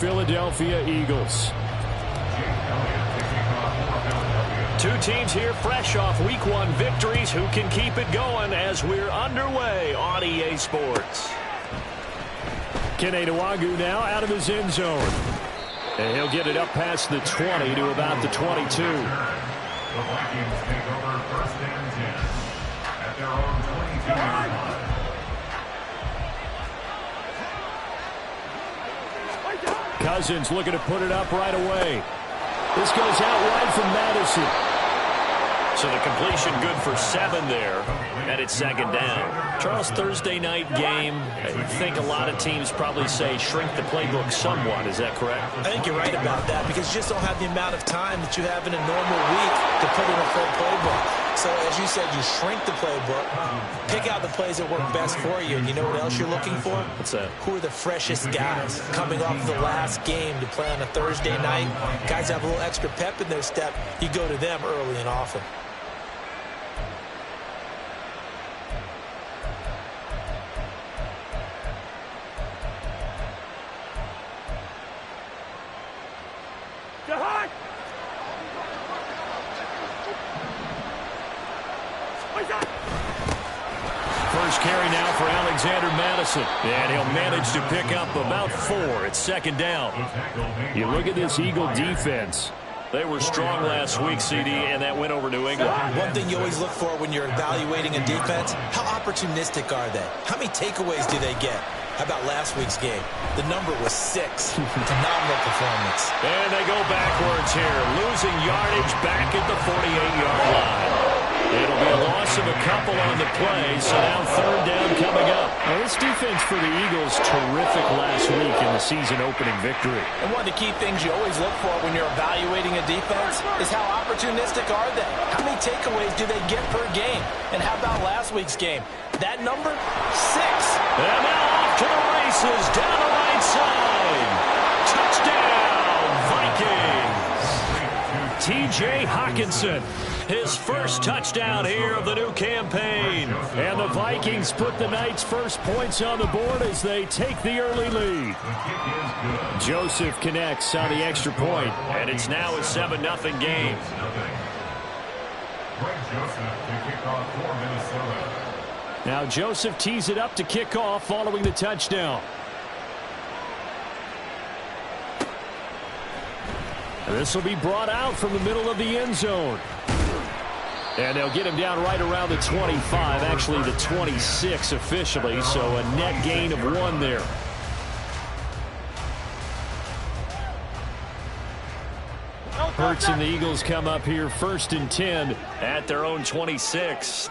Philadelphia Eagles. Two teams here fresh off Week 1 victories. Who can keep it going as we're underway on EA Sports? Kene Nwangwu now out of his end zone. And he'll get it up past the 20 to about the 22. The Vikings take over 1st and 10 at their own 22-yard line. Cousins looking to put it up right away. This goes out wide from Madison. So the completion good for 7 there, and it's 2nd down. Charles, Thursday night game, I think a lot of teams probably say shrink the playbook somewhat. Is that correct? I think you're right about that because you just don't have the amount of time that you have in a normal week to put in a full playbook. So as you said, you shrink the playbook, pick out the plays that work best for you, and you know what else you're looking for? What's that? Who are the freshest guys coming off the last game to play on a Thursday night? Guys have a little extra pep in their step. You go to them early and often. First carry now for Alexander Madison. And he'll manage to pick up about 4. It's 2nd down. You look at this Eagle defense. They were strong last week, CD, and that went over New England. One thing you always look for when you're evaluating a defense, how opportunistic are they? How many takeaways do they get? How about last week's game? The number was 6. Phenomenal performance. And they go backwards here, losing yardage back at the 48-yard line. It'll be a loss of a couple on the play, so now 3rd down coming up. Well, this defense for the Eagles, terrific last week in the season-opening victory. And one of the key things you always look for when you're evaluating a defense is how opportunistic are they? How many takeaways do they get per game? And how about last week's game? That number? 6. And now off to the races, down the right side. Touchdown, Vikings. T.J. Hockenson. His first touchdown here of the new campaign. And the Vikings put the Knights' first points on the board as they take the early lead. Joseph connects on the extra point. And it's now a 7-0 game. Now Joseph tees it up to kick off following the touchdown. This will be brought out from the middle of the end zone. And they'll get him down right around the 25, actually the 26 officially, so a net gain of 1 there. Hurts and the Eagles come up here 1st and 10 at their own 26.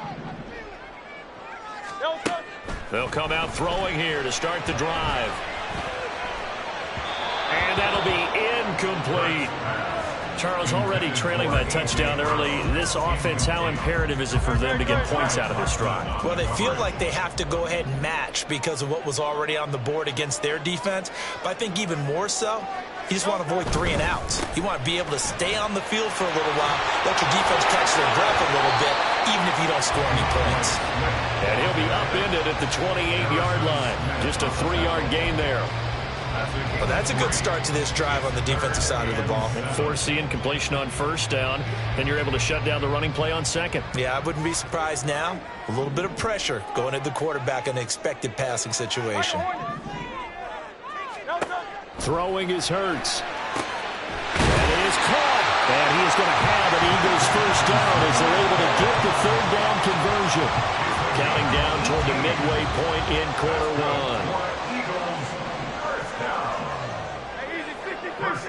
They'll come out throwing here to start the drive. And that'll be incomplete. Charles, already trailing that touchdown early. This offense, how imperative is it for them to get points out of this drive? Well, they feel like they have to go ahead and match because of what was already on the board against their defense. But I think even more so, you just want to avoid 3 and outs. You want to be able to stay on the field for a little while, let your defense catch their breath a little bit, even if you don't score any points. And he'll be upended at the 28-yard line. Just a 3-yard gain there. Well, that's a good start to this drive on the defensive side of the ball. Forcing completion on 1st down. Then you're able to shut down the running play on 2nd. Yeah, I wouldn't be surprised now. A little bit of pressure going at the quarterback in an expected passing situation. Throwing is Hurts. And it is caught. And he is going to have an Eagles first down as they're able to get the 3rd down conversion. Counting down toward the midway point in quarter 1.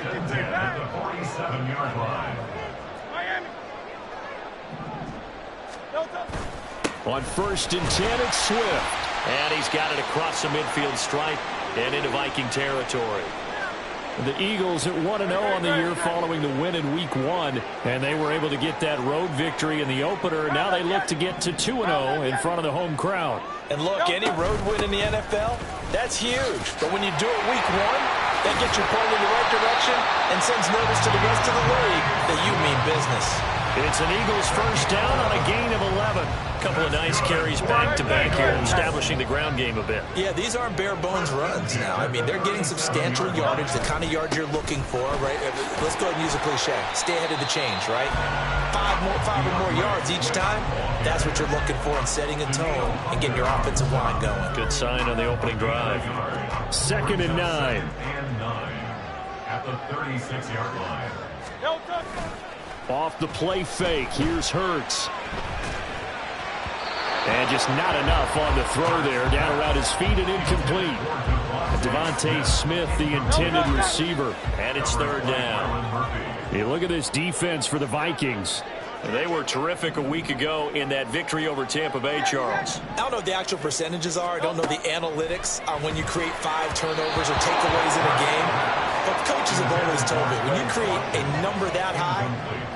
At the 47-yard line. On 1st and 10, it's Swift. And he's got it across the midfield stripe and into Viking territory. The Eagles at 1-0 on the year following the win in Week 1. And they were able to get that road victory in the opener. And now they look to get to 2-0 in front of the home crowd. And look, any road win in the NFL, that's huge. But when you do it Week 1, that gets you pointed in the right direction and sends notice to the rest of the league that you mean business. It's an Eagles first down on a gain of 11. A couple of nice carries back-to-back here, establishing the ground game a bit. Yeah, these aren't bare-bones runs now. I mean, they're getting substantial yardage, the kind of yards you're looking for, right? Let's go ahead and use a cliche. Stay ahead of the change, right? Five or more yards each time. That's what you're looking for in setting a tone and getting your offensive line going. Good sign on the opening drive. 2nd and 9. At the 36-yard line. Off the play fake. Here's Hurts. And just not enough on the throw there. Down around his feet and incomplete. Devontae Smith, the intended receiver. And it's 3rd down. Hey, look at this defense for the Vikings. They were terrific a week ago in that victory over Tampa Bay, Charles. I don't know what the actual percentages are. I don't know the analytics on when you create 5 turnovers or takeaways in a game. But coaches have always told me, when you create a number that high,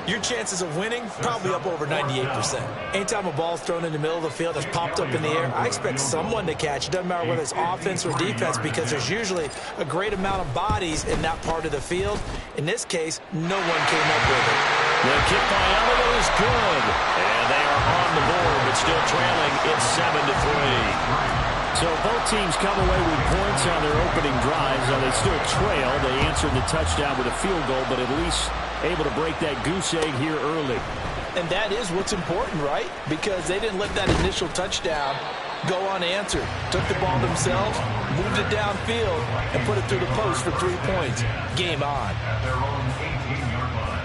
your chances of winning probably up over 98%. Anytime a ball's thrown in the middle of the field that's popped up in the air, I expect someone to catch. It doesn't matter whether it's offense or defense, because there's usually a great amount of bodies in that part of the field. In this case, no one came up with it. The kick by Elliott is good. And they are on the board, but still trailing. It's 7-3. So both teams come away with points on their opening drives. Now they still trail. They answered the touchdown with a field goal, but at least able to break that goose egg here early. And that is what's important, right? Because they didn't let that initial touchdown go unanswered. Took the ball themselves, moved it downfield, and put it through the post for 3 points. Game on. At their own 18-yard line.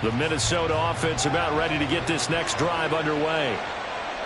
The Minnesota offense about ready to get this next drive underway.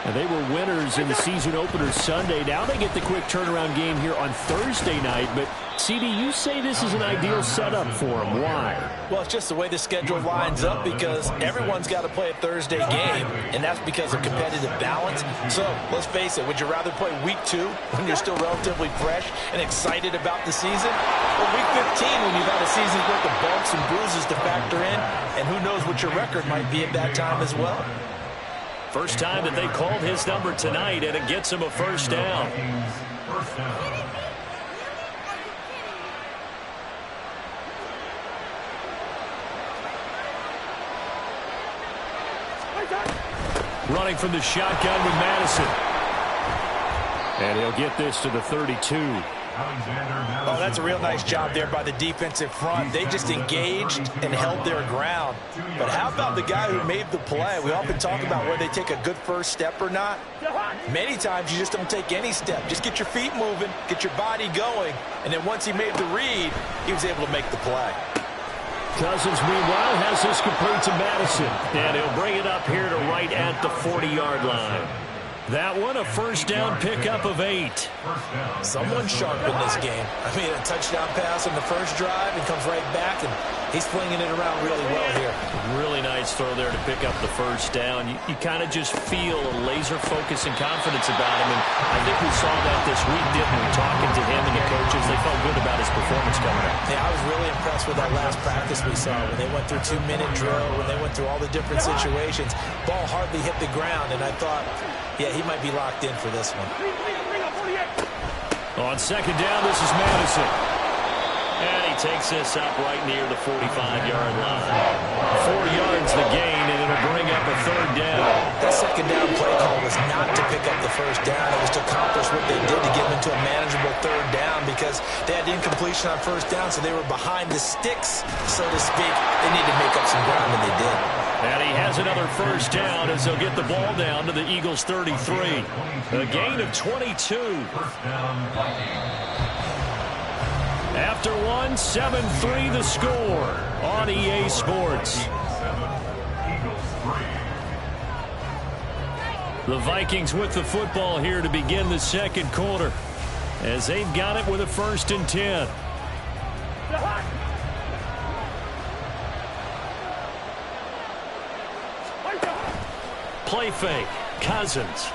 And they were winners in the season opener Sunday. Now they get the quick turnaround game here on Thursday night. But, CD, you say this is an ideal setup for them. Why? Well, it's just the way the schedule lines up, because everyone's got to play a Thursday game, and that's because of competitive balance. So, let's face it, would you rather play week 2 when you're still relatively fresh and excited about the season? Or week 15 when you've had a season's worth of bumps and bruises to factor in, and who knows what your record might be at that time as well? First time that they called his number tonight, and it gets him a first down. First down. Running from the shotgun with Madison. And he'll get this to the 32. Oh, that's a real nice job there by the defensive front. They just engaged and held their ground. But how about the guy who made the play? We often talk about whether they take a good first step or not. Many times you just don't take any step. Just get your feet moving, get your body going, and then once he made the read, he was able to make the play. Cousins, meanwhile, has this complete to Madison. And he'll bring it up here to right at the 40-yard line. That one, a first down pickup of 8. Someone sharp in this game. I mean, a touchdown pass on the first drive and comes right back, and he's flinging it around really well here. Really nice throw there to pick up the first down. You kind of just feel a laser focus and confidence about him, and I think we saw that this week, didn't we? Talking to him and the coaches, they felt good about his performance coming up. Yeah, I was really impressed with that last practice we saw when they went through 2-minute drill, when they went through all the different situations. Ball hardly hit the ground, and I thought, yeah, he might be locked in for this one. On second down, this is Madison. And he takes this up right near the 45-yard line. 4 yards the gain, and it'll bring up a third down. That second down play call was not to pick up the first down. It was to accomplish what they did to get them into a manageable third down, because they had incompletion on first down, so they were behind the sticks, so to speak. They needed to make up some ground, and they did. And he has another first down as they'll get the ball down to the Eagles' 33. A gain of 22. After one, 7-3 the score on EA Sports. The Vikings with the football here to begin the second quarter, as they've got it with a 1st and 10. Play fake. Cousins.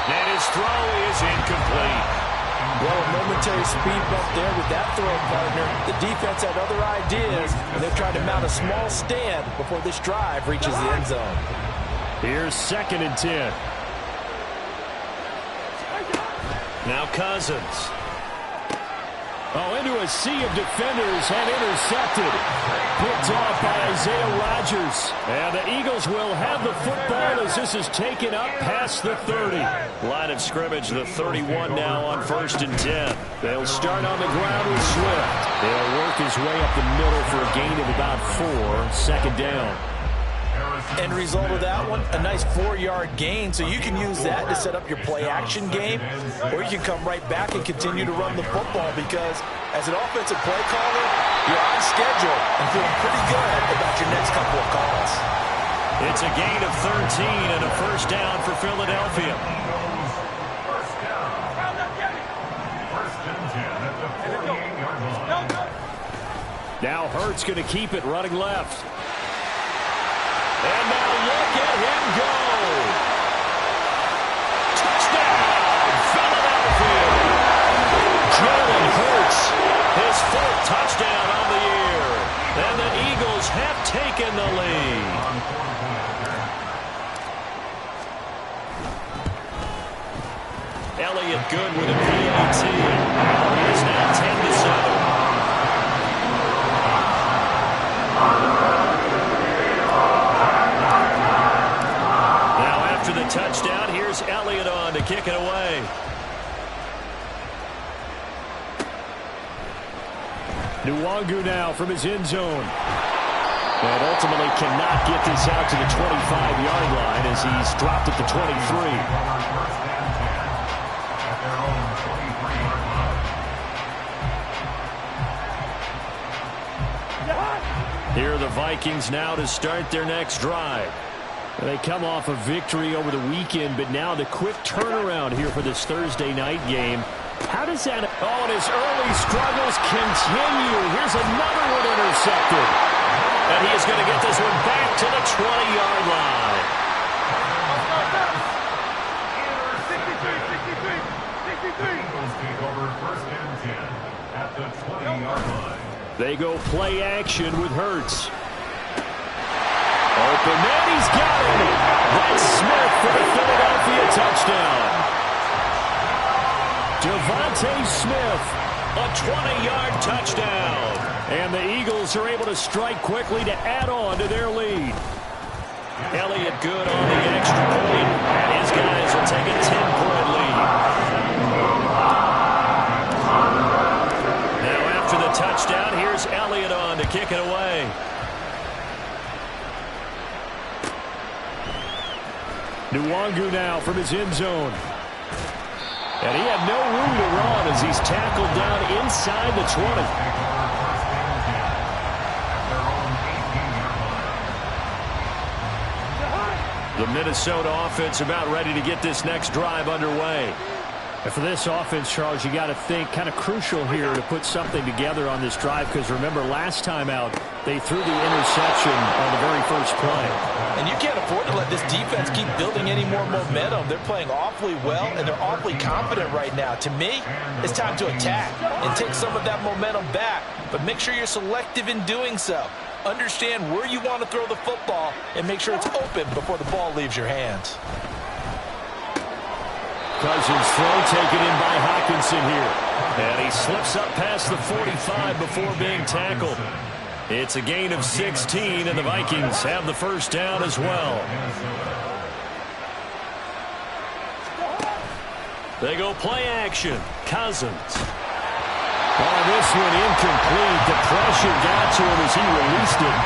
And his throw is incomplete. Well, a momentary speed bump there with that throw, partner. The defense had other ideas, and they're trying to mount a small stand before this drive reaches the end zone. Here's 2nd and 10. Now Cousins. Oh, into a sea of defenders and intercepted. Picked off by Isaiah Rodgers. And the Eagles will have the football as this is taken up past the 30. Line of scrimmage, the 31 now on 1st and 10. They'll start on the ground with Swift. They'll work his way up the middle for a gain of about 4. Second down. End result of that one, a nice 4-yard gain, so you can use that to set up your play-action game, or you can come right back and continue to run the football because as an offensive play caller, you're on schedule and feeling pretty good about your next couple of calls. It's a gain of 13 and a first down for Philadelphia. Now Hurts going to keep it running left. And now look at him go. Touchdown, Philadelphia. Jalen Hurts, his 4th touchdown on the year. And the Eagles have taken the lead. Elliott good with a PAT. It's now 10-7. The touchdown. Here's Elliott on to kick it away. Nwangu now from his end zone. And ultimately cannot get this out to the 25-yard line as he's dropped at the 23. Here are the Vikings now to start their next drive. They come off a victory over the weekend, but now the quick turnaround here for this Thursday night game. How does that... Oh, and his early struggles continue. Here's another one intercepted. And he is going to get this one back to the 20-yard line. They go play action with Hurts. Open man, he's got him. That's Smith for the Philadelphia touchdown. Devontae Smith, a 20-yard touchdown. And the Eagles are able to strike quickly to add on to their lead. Elliott good on the extra point, and his guys will take a 10-point lead. Now after the touchdown, here's Elliott on to kick it away. Nwangu now from his end zone. And he had no room to run as he's tackled down inside the 20. The Minnesota offense about ready to get this next drive underway. And for this offense, Charles, you got to think kind of crucial here to put something together on this drive because remember last time out they threw the interception on the very first play. And you can't afford to let this defense keep building any more momentum. They're playing awfully well and they're awfully confident right now. To me, it's time to attack and take some of that momentum back, but make sure you're selective in doing so. Understand where you want to throw the football and make sure it's open before the ball leaves your hands. Cousins throw taken in by Hawkinson here. And he slips up past the 45 before being tackled. It's a gain of 16, and the Vikings have the first down as well. They go play action. Cousins. Oh, this one incomplete. The pressure got to him as he released it.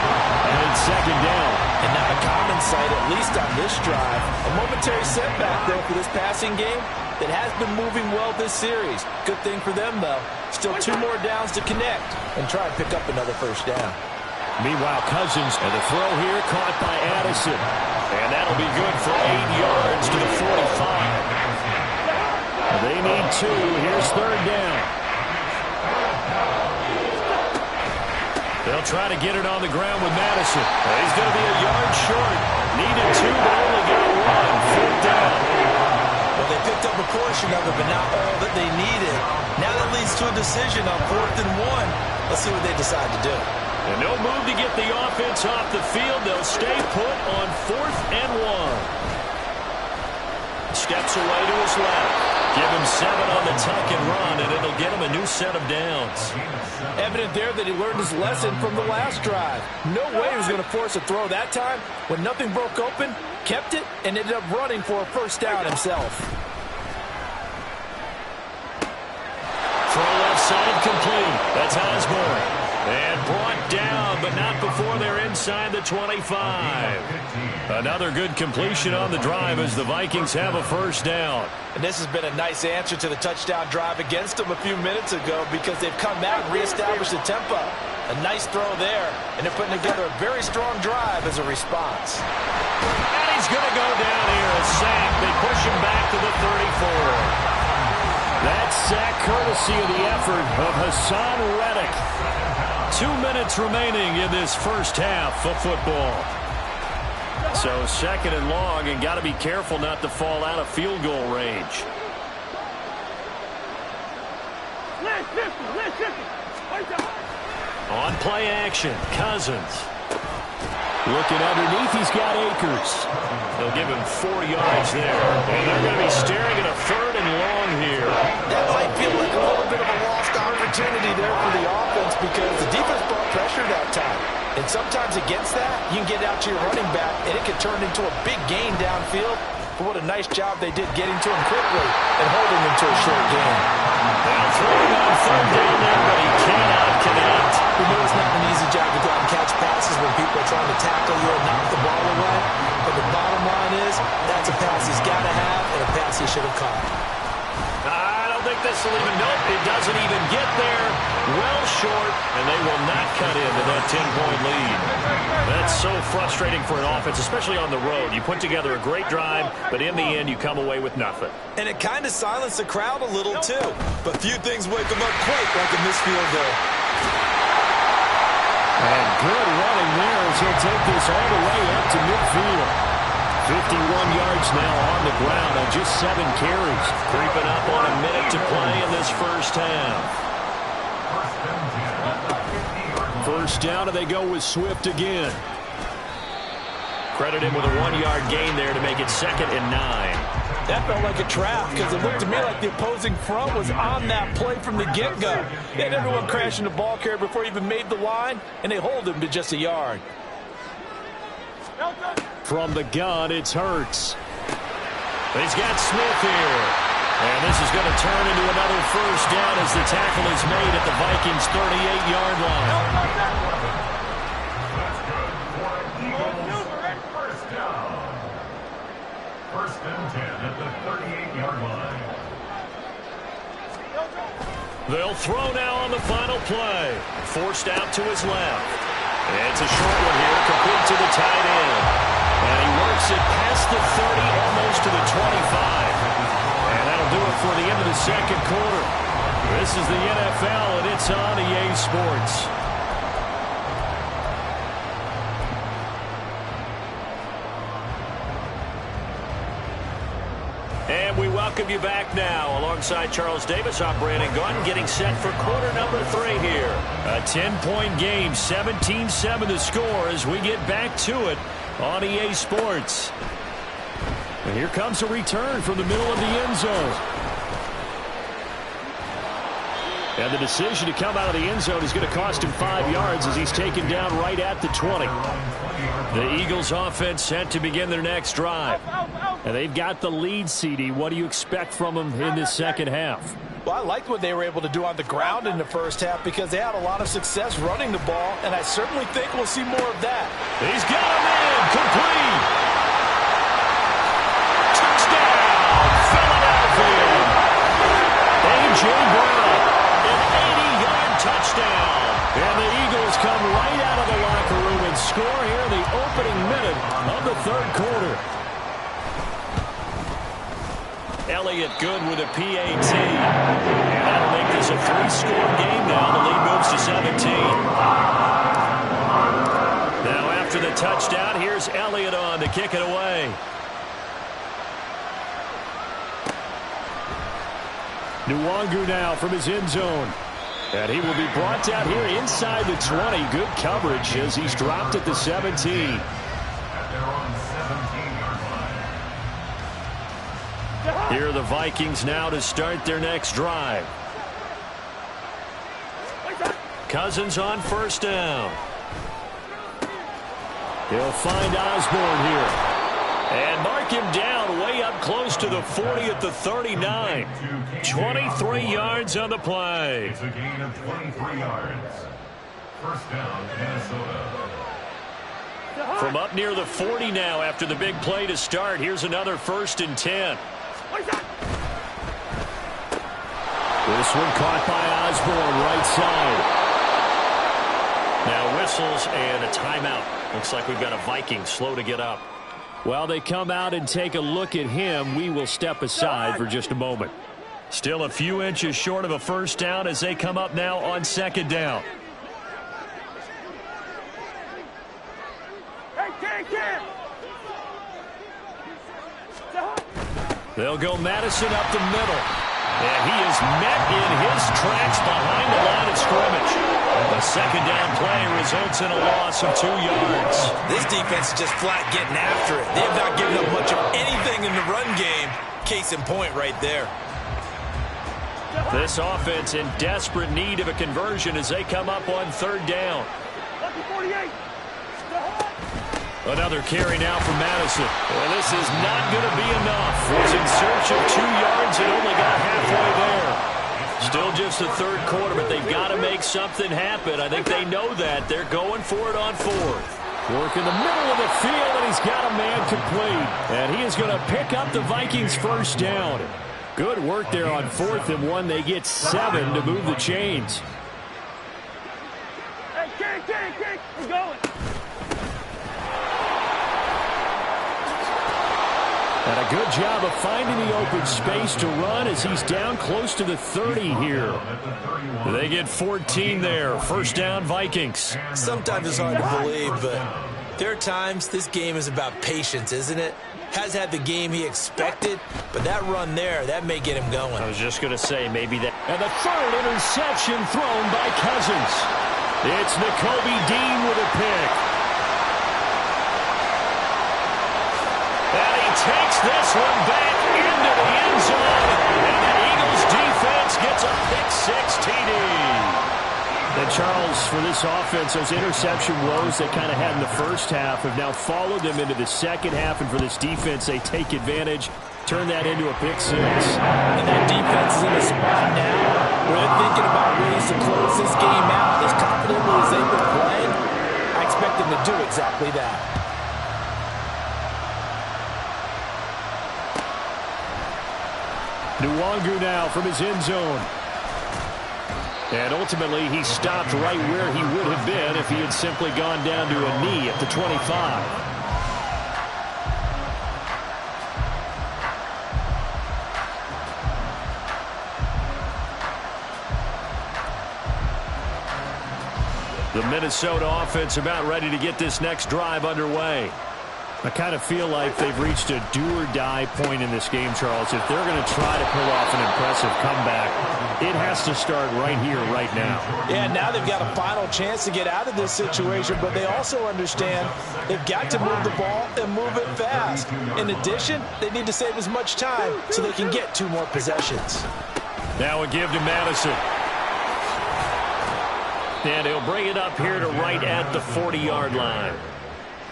And it's second down. And not a common sight, at least on this drive. A momentary setback, though, for this passing game that has been moving well this series. Good thing for them, though. Still 2 more downs to connect and try and pick up another first down. Meanwhile, Cousins, and the throw here caught by Addison. And that'll be good for 8 yards to the 45. They need 2. Here's third down. They'll try to get it on the ground with Madison. He's going to be a yard short. Needed 2, but only got 1. Fourth down. Well, they picked up a portion of it, but not all that they needed. Now that leads to a decision on 4th and 1. Let's see what they decide to do. And no move to get the offense off the field. They'll stay put on 4th and 1. Steps away to his left. Give him 7 on the tuck and run, and it'll get him a new new set of downs. Evident there that he learned his lesson from the last drive. No way he was going to force a throw that time. When nothing broke open, kept it, and ended up running for a first down himself. Throw left side complete. That's Osborne. And brought down, but not before they're inside the 25. Another good completion on the drive as the Vikings have a first down. And this has been a nice answer to the touchdown drive against them a few minutes ago because they've come out and reestablished the tempo. A nice throw there, and they're putting together a very strong drive as a response. And he's going to go down here, a sack. They push him back to the 34. That sack courtesy of the effort of Hassan Reddick. 2 minutes remaining in this first half of football. So second and long, and got to be careful not to fall out of field goal range. On play action, Cousins. Looking underneath, he's got Akers. They'll give him 4 yards there. And they're going to be staring at a third and long here. That might feel like a little bit of a lost opportunity there for the offense because the defense brought pressure that time. And sometimes against that, you can get out to your running back, and it can turn into a big gain downfield. But what a nice job they did getting to him quickly and holding him to a short gain. They'll throw him on third down there, but he cannot connect. We know it's not an easy job to go out and catch passes when people are trying to tackle you and knock the ball away. But the bottom line is, that's a pass he's got to have and a pass he should have caught. I don't think this will even, nope, it doesn't even get there. Well short, and they will not cut into that 10-point lead. That's so frustrating for an offense, especially on the road. You put together a great drive, but in the end, you come away with nothing. And it kind of silenced the crowd a little, too. But few things wake them up quite like a missed field goal. And good running there as he'll take this all the way up to midfield. 51 yards now on the ground on just 7 carries. Creeping up on a minute to play in this first half. First down, and they go with Swift again. Credit him with a 1-yard gain there to make it 2nd and 9. That felt like a trap because it looked to me like the opposing front was on that play from the get-go. They had everyone crashing the ball carrier before he even made the line, and they hold him to just a yard. From the gun, it's Hurts. He's got Smith here. And this is going to turn into another first down as the tackle is made at the Vikings' 38-yard line. That's good for an Eagles first down. 1st and 10 at the 38-yard line. They'll throw now on the final play. Forced out to his left. It's a short one here, complete to the tight end. And he works it past the 30, almost to the 25. And that'll do it for the end of the second quarter. This is the NFL, and it's on EA Sports. And we welcome you back now. Alongside Charles Davis, I'm Brandon Gunn, getting set for quarter number 3 here. A 10-point game, 17-7 the score as we get back to it on EA Sports. And here comes a return from the middle of the end zone. And the decision to come out of the end zone is going to cost him 5 yards as he's taken down right at the 20. The Eagles offense set to begin their next drive. And they've got the lead, CD. What do you expect from them in this second half? Well, I liked what they were able to do on the ground in the first half because they had a lot of success running the ball, and I certainly think we'll see more of that. He's got him in, complete. Touchdown, Philadelphia. A.J. Brown, an 80-yard touchdown. And the Eagles come right out of the locker room and score here in the opening minute of the third quarter. Elliott good with a PAT. And that'll make this a 3-score game now. The lead moves to 17. Now after the touchdown, here's Elliott on to kick it away. Nwangu now from his end zone. And he will be brought down here inside the 20. Good coverage as he's dropped at the 17. Here are the Vikings now to start their next drive. Cousins on first down. He'll find Osborne here. And mark him down way up close to the 40 at the 39. 23 yards on the play. It's a gain of 23 yards. First down, Minnesota. From up near the 40 now after the big play to start. Here's another 1st and 10. This one caught by Osborne, right side. Now whistles and a timeout. Looks like we've got a Viking slow to get up. While they come out and take a look at him, we will step aside for just a moment. Still a few inches short of a first down as they come up now on 2nd down. They'll go Madison up the middle. And he is met in his tracks behind the line of scrimmage. A 2nd down play results in a loss of 2 yards. This defense is just flat getting after it. They have not given up much of anything in the run game. Case in point right there. This offense in desperate need of a conversion as they come up on 3rd down. Another carry now from Madison. Well, this is not going to be enough. He's in search of 2 yards and only got halfway there. Still just the 3rd quarter, but they've got to make something happen. I think they know that. They're going for it on 4th. Work in the middle of the field, and he's got a man complete. And he is going to pick up the Vikings' first down. Good work there on 4th and 1. They get 7 to move the chains. Hey, we're going. And a good job of finding the open space to run as he's down close to the 30 here. They get 14 there. First down, Vikings. Sometimes it's hard to believe, but there are times this game is about patience, isn't it? Has had the game he expected, but that run there, that may get him going. I was just going to say, maybe that. And the 3rd interception thrown by Cousins. It's Nakobe Dean with a pick. And he takes this one back into the end zone. And the Eagles defense gets a pick-6 TD. And Charles, for this offense, those interception woes they kind of had in the first half have now followed them into the second half. And for this defense, they take advantage, turn that into a pick-6. And that defense is in a spot now where they're thinking about ways to close this game out. As confidently as they've been playing, I expect them to do exactly that. Nwangu now from his end zone. And ultimately, he stopped right where he would have been if he had simply gone down to a knee at the 25. The Minnesota offense about ready to get this next drive underway. I kind of feel like they've reached a do-or-die point in this game, Charles. If they're going to try to pull off an impressive comeback, it has to start right here, right now. Yeah, now they've got a final chance to get out of this situation, but they also understand they've got to move the ball and move it fast. In addition, they need to save as much time so they can get 2 more possessions. Now a give to Madison. And he'll bring it up here to right at the 40-yard line.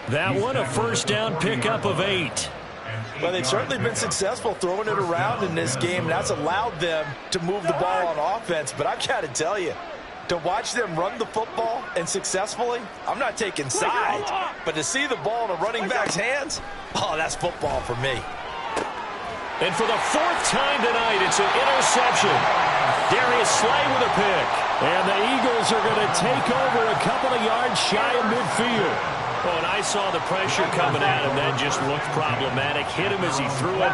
That one, a first down pickup of 8. Well, they've certainly been successful throwing it around in this game. That's allowed them to move the ball on offense. But I've got to tell you, to watch them run the football and successfully, I'm not taking sides. But to see the ball in a running back's hands, oh, that's football for me. And for the 4th time tonight, it's an interception. Darius Slay with a pick. And the Eagles are going to take over a couple of yards shy of midfield. Oh, and I saw the pressure coming at him. That just looked problematic. Hit him as he threw it,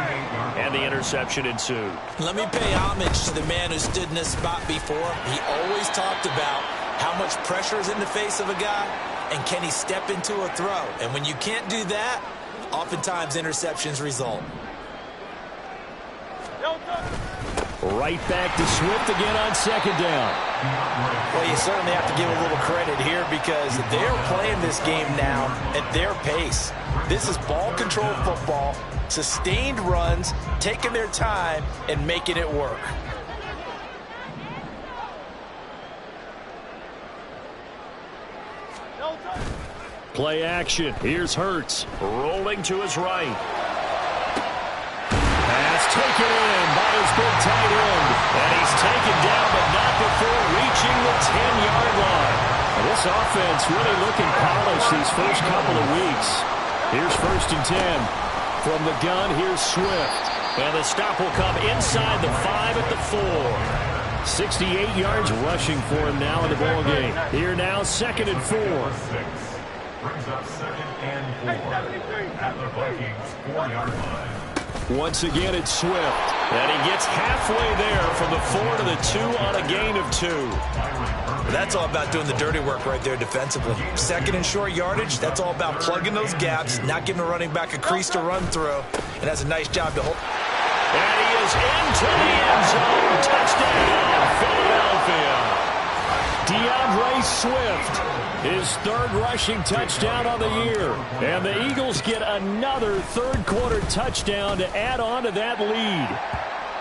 and the interception ensued. Let me pay homage to the man who stood in this spot before. He always talked about how much pressure is in the face of a guy, and can he step into a throw. And when you can't do that, oftentimes interceptions result. Right back to Swift again on 2nd down. Well, you certainly have to give a little credit here because they're playing this game now at their pace. This is ball control football, sustained runs, taking their time, and making it work. Play action. Here's Hurts. Rolling to his right. Pass taken in by his big tight end. And he's taken down, but not before reaching the 10-yard line. And this offense really looking polished these first couple of weeks. Here's 1st and 10. From the gun, here's Swift. And the stop will come inside the 5 at the 4. 68 yards rushing for him now in the ball game. Here now, 2nd and 4. Brings up 2nd and 4 at the Vikings 4-yard line. Once again, it's Swift. And he gets halfway there from the 4 to the 2 on a gain of 2. That's all about doing the dirty work right there defensively. 2nd and short yardage, that's all about plugging those gaps, not giving a running back a crease to run through. And that's a nice job to hold. And he is into the end zone. Touchdown, Philadelphia. DeAndre Swift, his 3rd rushing touchdown on the year. And the Eagles get another 3rd-quarter touchdown to add on to that lead.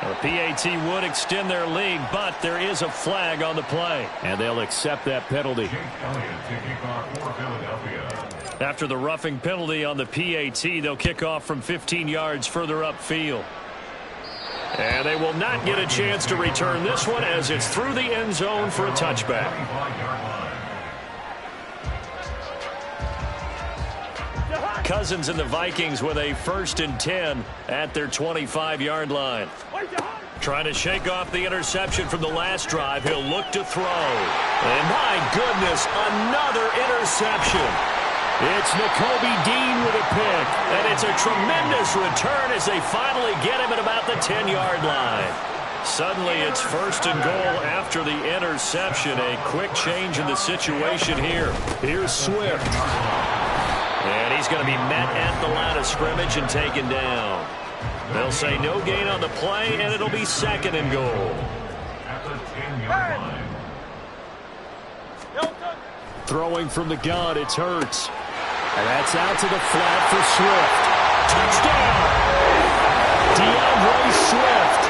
The PAT would extend their lead, but there is a flag on the play. And they'll accept that penalty. After the roughing penalty on the PAT, they'll kick off from 15 yards further upfield. And they will not get a chance to return this one as it's through the end zone for a touchback. Cousins and the Vikings with a 1st and 10 at their 25-yard line. Trying to shake off the interception from the last drive. He'll look to throw. And my goodness, another interception. It's Nakobe Dean with a pick. And it's a tremendous return as they finally get him at about the 10-yard line. Suddenly it's 1st and goal after the interception. A quick change in the situation here. Here's Swift. And he's going to be met at the line of scrimmage and taken down. They'll say no gain on the play, and it'll be 2nd and goal. At the 10-yard line. Throwing from the gun, it's Hurts. And that's out to the flat for Swift. Touchdown! DeAndre Swift.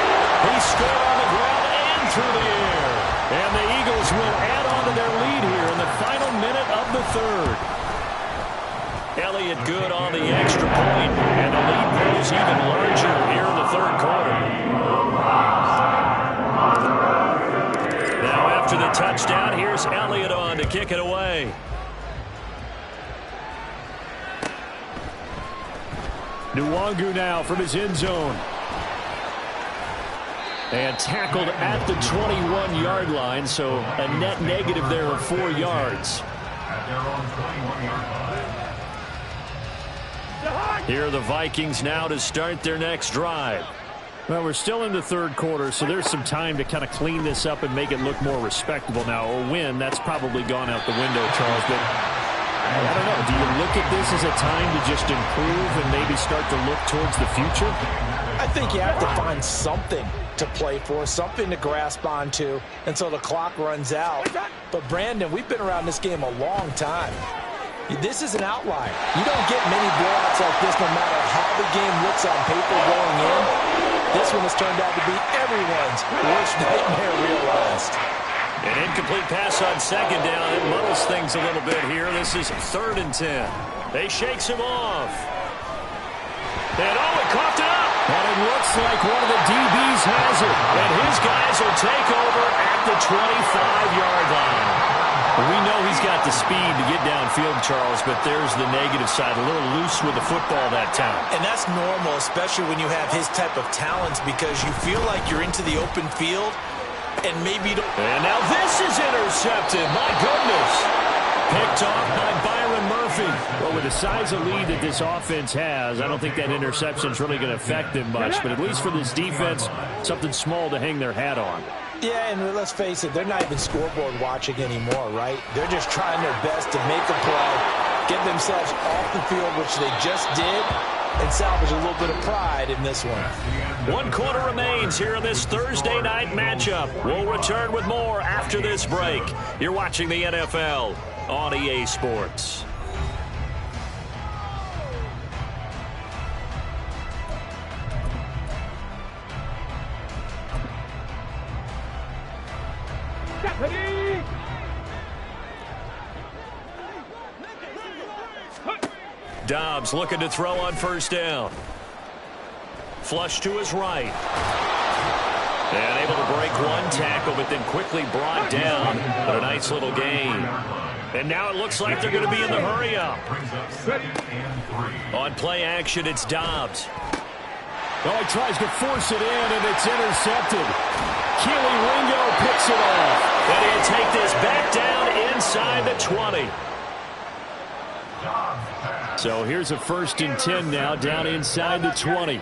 He scored on the ground and through the air. And the Eagles will add on to their lead here in the final minute of the 3rd. Elliott good on the extra point, and the lead grows even larger here in the 3rd quarter. Now after the touchdown, here's Elliott on to kick it away. Nwangu now from his end zone. And tackled at the 21-yard line, so a net negative there of 4 yards. At their own 21-yard line. Here are the Vikings now to start their next drive. Well, we're still in the 3rd quarter, so there's some time to kind of clean this up and make it look more respectable now. A win, that's probably gone out the window, Charles, but I don't know. Do you look at this as a time to just improve and maybe start to look towards the future? I think you have to find something to play for, something to grasp onto until the clock runs out. But, Brandon, we've been around this game a long time. This is an outlier. You don't get many blowouts like this no matter how the game looks on paper going in. This one has turned out to be everyone's worst nightmare realized. An incomplete pass on 2nd down. It muddles things a little bit here. This is 3rd and 10. They shakes him off. And he coughed it up. And it looks like one of the DBs has it. And his guys will take over at the 25-yard line. We know he's got the speed to get downfield, Charles, but there's the negative side. A little loose with the football that time. And that's normal, especially when you have his type of talents, because you feel like you're into the open field and maybe you don't. And now this is intercepted. My goodness. Picked off by Byron Murphy. Well, with the size of lead that this offense has, I don't think that interception is really going to affect them much. But at least for this defense, something small to hang their hat on. Yeah, and let's face it, they're not even scoreboard watching anymore, right? They're just trying their best to make a play, get themselves off the field, which they just did, and salvage a little bit of pride in this one. 1 quarter remains here in this Thursday night matchup. We'll return with more after this break. You're watching the NFL on EA Sports. Dobbs looking to throw on first down. Flush to his right. And able to break one tackle, but then quickly brought down. But a nice little gain. And now it looks like they're going to be in the hurry-up. On play action, it's Dobbs. Oh, he tries to force it in, and it's intercepted. Keely Ringo picks it off. And he'll take this back down inside the 20. So here's a 1st and 10 now, down inside the 20.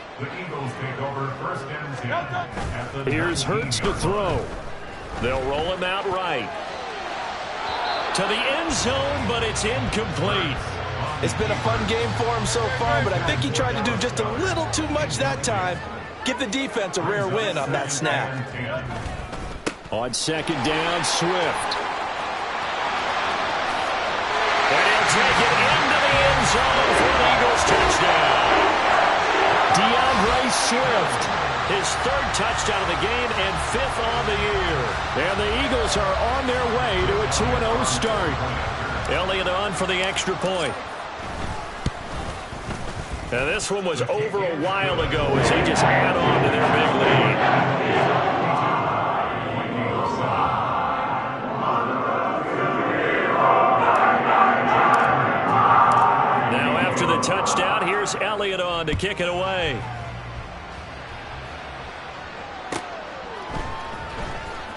Here's Hurts to throw. They'll roll him out right. To the end zone, but it's incomplete. It's been a fun game for him so far, but I think he tried to do just a little too much that time. Give the defense a rare win on that snap. On 2nd down, Swift. And he'll take it into the end zone for the Eagles touchdown. DeAndre Swift. His 3rd touchdown of the game and 5th on the year. And the Eagles are on their way to a 2-0 start. Elliott on for the extra point. Now this one was over a while ago as they just add on to their big lead. Now after the touchdown, here's Elliott on to kick it away.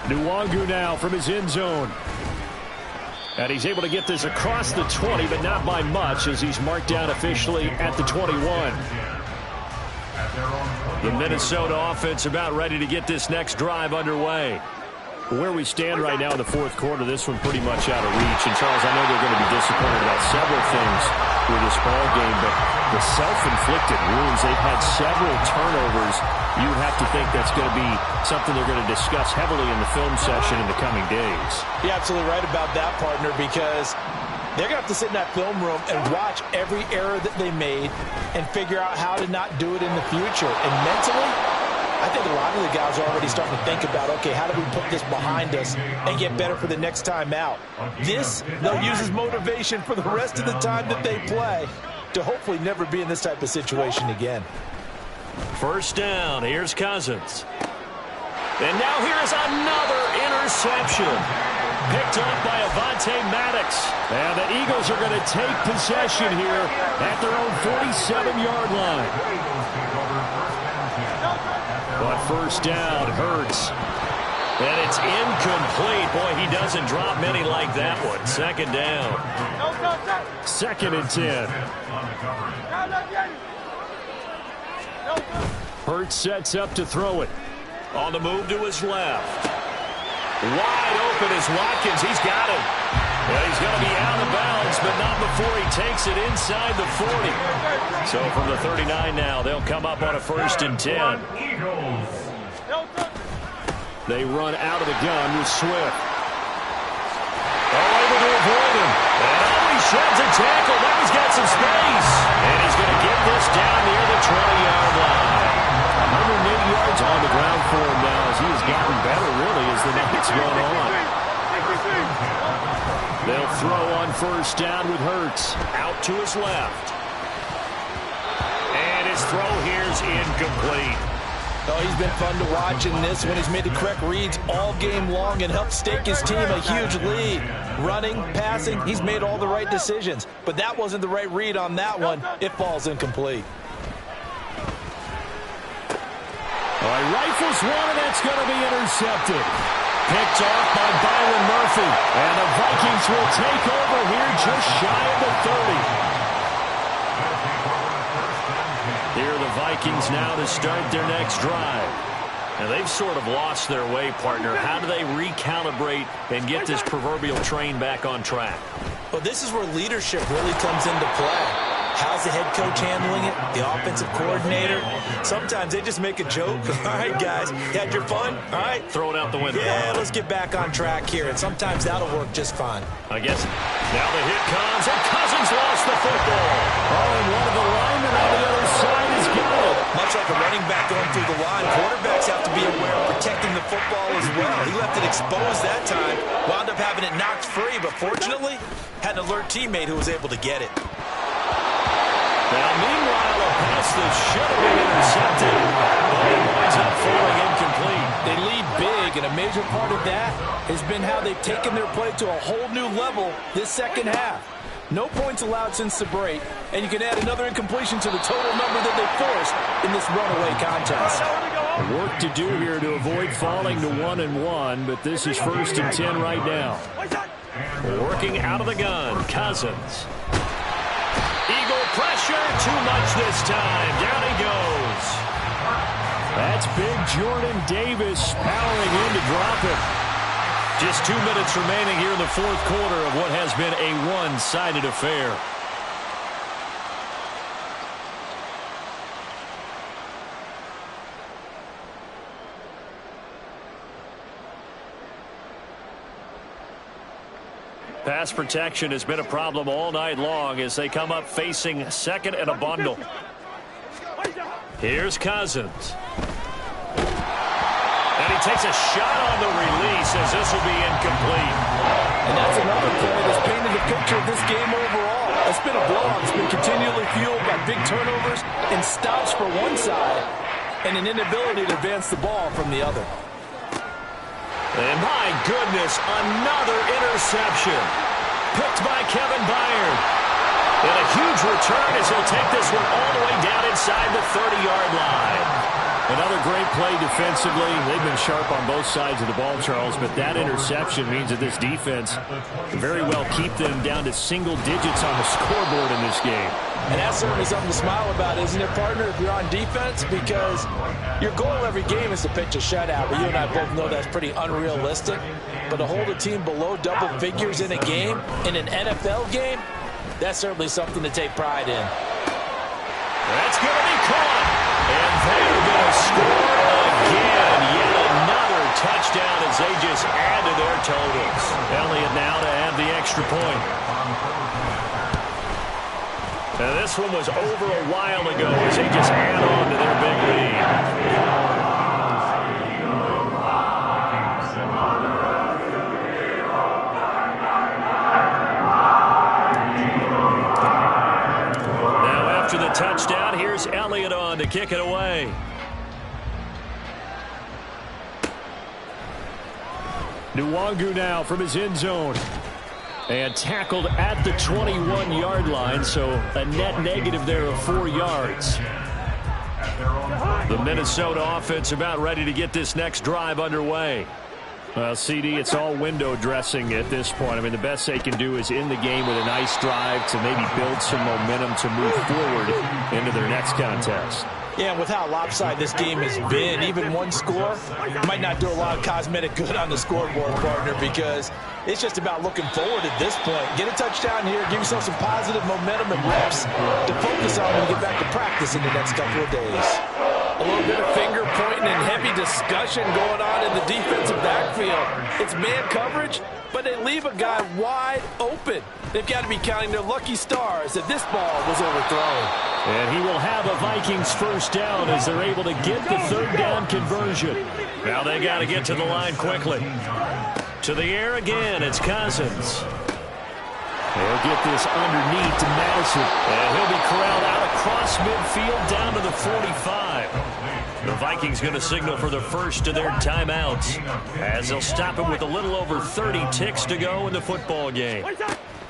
Nwangu now from his end zone. And he's able to get this across the 20, but not by much as he's marked down officially at the 21. The Minnesota offense about ready to get this next drive underway. Where we stand right now in the 4th quarter, this one pretty much out of reach. And, Charles, I know they're going to be disappointed about several things with this ball game, but the self-inflicted wounds, they've had several turnovers. You would have to think that's going to be something they're going to discuss heavily in the film session in the coming days. You're absolutely right about that, partner, because they're going to have to sit in that film room and watch every error that they made and figure out how to not do it in the future. And mentally, I think a lot of the guys are already starting to think about, okay, how do we put this behind us and get better for the next time out? This, they'll use as motivation for the rest of the time that they play to hopefully never be in this type of situation again. First down, here's Cousins. And now here's another interception. Picked up by Avonte Maddox. And the Eagles are going to take possession here at their own 47-yard line. But first down, Hurts. And it's incomplete. Boy, he doesn't drop many like that one. 2nd down. 2nd and 10. Hurts sets up to throw it. On the move to his left. Wide open is Watkins. He's got him. Well, he's going to be out of bounds, but not before he takes it inside the 40. So from the 39 now, they'll come up on a 1st and 10. They run out of the gun with Swift. Able to avoid him. And he sheds a tackle. Now he's got some space. And he's going to get this down near the 20-yard line. 180 yards on the ground for him now as he has gotten better, really, as the night's gone on. They'll throw on first down with Hurts. Out to his left. And his throw here's incomplete. Oh, he's been fun to watch in this when he's made the correct reads all game long and helped stake his team a huge lead. Running, passing, he's made all the right decisions. But that wasn't the right read on that one. It falls incomplete. All right, rifles one, and that's going to be intercepted. Picked off by Byron Murphy. And the Vikings will take over here just shy of the 30. Here are the Vikings now to start their next drive. And they've sort of lost their way, partner. How do they recalibrate and get this proverbial train back on track? Well, this is where leadership really comes into play. How's the head coach handling it? The offensive coordinator? Sometimes they just make a joke. All right, guys, you had your fun? All right. Throw it out the window. Yeah, let's get back on track here. And sometimes that'll work just fine. I guess. Now the hit comes, and Cousins lost the football. Oh, and one of the linemen on the other side has got it. Much like a running back going through the line, quarterbacks have to be aware of protecting the football as well. He left it exposed that time, wound up having it knocked free, but fortunately, had an alert teammate who was able to get it. Now, meanwhile, a pass that should have been intercepted, but it winds up falling incomplete. They lead big, and a major part of that has been how they've taken their play to a whole new level this second half. No points allowed since the break, and you can add another incompletion to the total number that they forced in this runaway contest. Work to do here to avoid falling to 1-1, but this is 1st and 10 right now. Working out of the gun, Cousins. Eagle pressure, too much this time. Down he goes. That's big Jordan Davis powering in to drop it. Just 2 minutes remaining here in the fourth quarter of what has been a one-sided affair. Pass protection has been a problem all night long as they come up facing second and a bundle. Here's Cousins. And he takes a shot on the release as this will be incomplete. And that's another play that's painted the picture of this game overall. It's been a blowout. It's been continually fueled by big turnovers and stops for one side and an inability to advance the ball from the other. And my goodness, another interception. Picked by Kevin Byard. And a huge return as he'll take this one all the way down inside the 30-yard line. Another great play defensively. They've been sharp on both sides of the ball, Charles, but that interception means that this defense can very well keep them down to single digits on the scoreboard in this game. And that's certainly something to smile about, isn't it, partner, if you're on defense? Because your goal every game is to pitch a shutout, but you and I both know that's pretty unrealistic. But to hold a team below double figures in a game, in an NFL game, that's certainly something to take pride in. That's going to be caught. And they're going to score again. Yet another touchdown as they just add to their totals. Elliott now to add the extra point. Now this one was over a while ago as they just add on to their big lead. After the touchdown, here's Elliott on to kick it away. Nwangu now from his end zone. And tackled at the 21-yard line, so a net negative there of 4 yards. The Minnesota offense about ready to get this next drive underway. Well, CD, it's all window dressing at this point. I mean, the best they can do is in the game with a nice drive to maybe build some momentum to move forward into their next contest. Yeah, and with how lopsided this game has been, even one score might not do a lot of cosmetic good on the scoreboard, partner, because it's just about looking forward at this point. Get a touchdown here, give yourself some positive momentum and reps to focus on when you get back to practice in the next couple of days. A little bit of finger pointing and heavy discussion going on in the defensive backfield. It's man coverage, but they leave a guy wide open. They've got to be counting their lucky stars that this ball was overthrown. And he will have a Vikings first down as they're able to get the third down conversion. Now they got to get to the line quickly. To the air again, it's Cousins. They'll get this underneath to Madison. And he'll be corralled out across midfield down to the 45. The Vikings going to signal for the first of their timeouts as they'll stop him with a little over 30 ticks to go in the football game.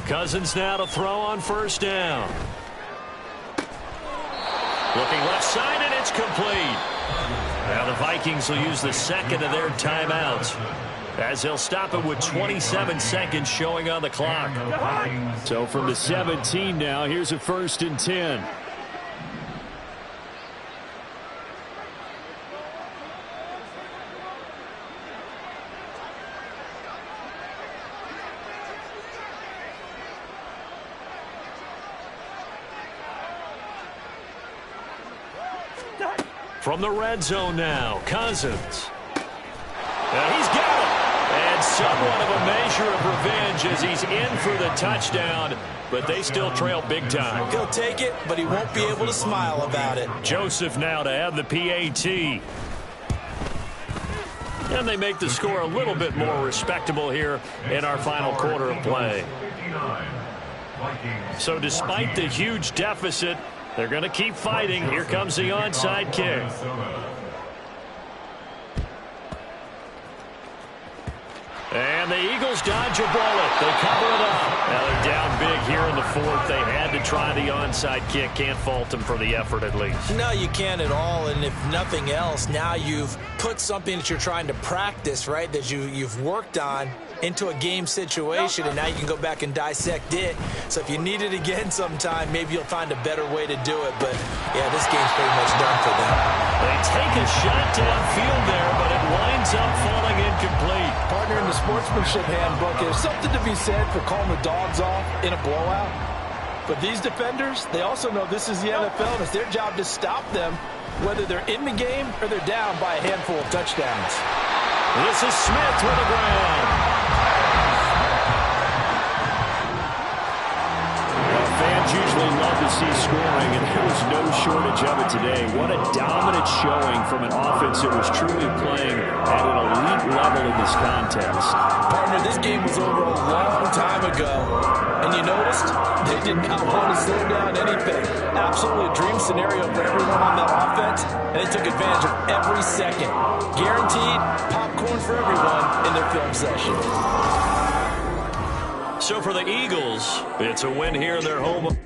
Cousins now to throw on first down. Looking left side, and it's complete. Now the Vikings will use the second of their timeouts as they'll stop it with 27 seconds showing on the clock. So from the 17 now, here's a 1st and 10. From the red zone now, Cousins. And he's got it. And somewhat of a measure of revenge as he's in for the touchdown, but they still trail big time. He'll take it, but he won't be able to smile about it. Joseph now to add the PAT. And they make the score a little bit more respectable here in our final quarter of play. So despite the huge deficit, They're going to keep fighting. Here comes the onside kick. And the Eagles dodge a bullet. They cover it up. Now they're down big here in the fourth. They had to try the onside kick. Can't fault them for the effort at least. No, you can't at all. And if nothing else, now you've put something that you're trying to practice, right, that you've worked on into a game situation, and now you can go back and dissect it. So if you need it again sometime, maybe you'll find a better way to do it. But, yeah, this game's pretty much done for them. They take a shot downfield there, but it winds up falling incomplete. Partner, in the sportsmanship handbook, there's something to be said for calling the dogs off in a blowout. But these defenders, they also know this is the NFL, and it's their job to stop them, whether they're in the game or they're down by a handful of touchdowns. This is Smith with a grab. Fans usually love to see scoring, and there was no shortage of it today. What a dominant showing from an offense that was truly playing at an elite level in this contest. Partner, this game was over a long time ago, and you noticed they did not want to slow down anything. Absolutely a dream scenario for everyone on that offense, and they took advantage of every second. Guaranteed popcorn for everyone in their film session. So for the Eagles, it's a win here in their home.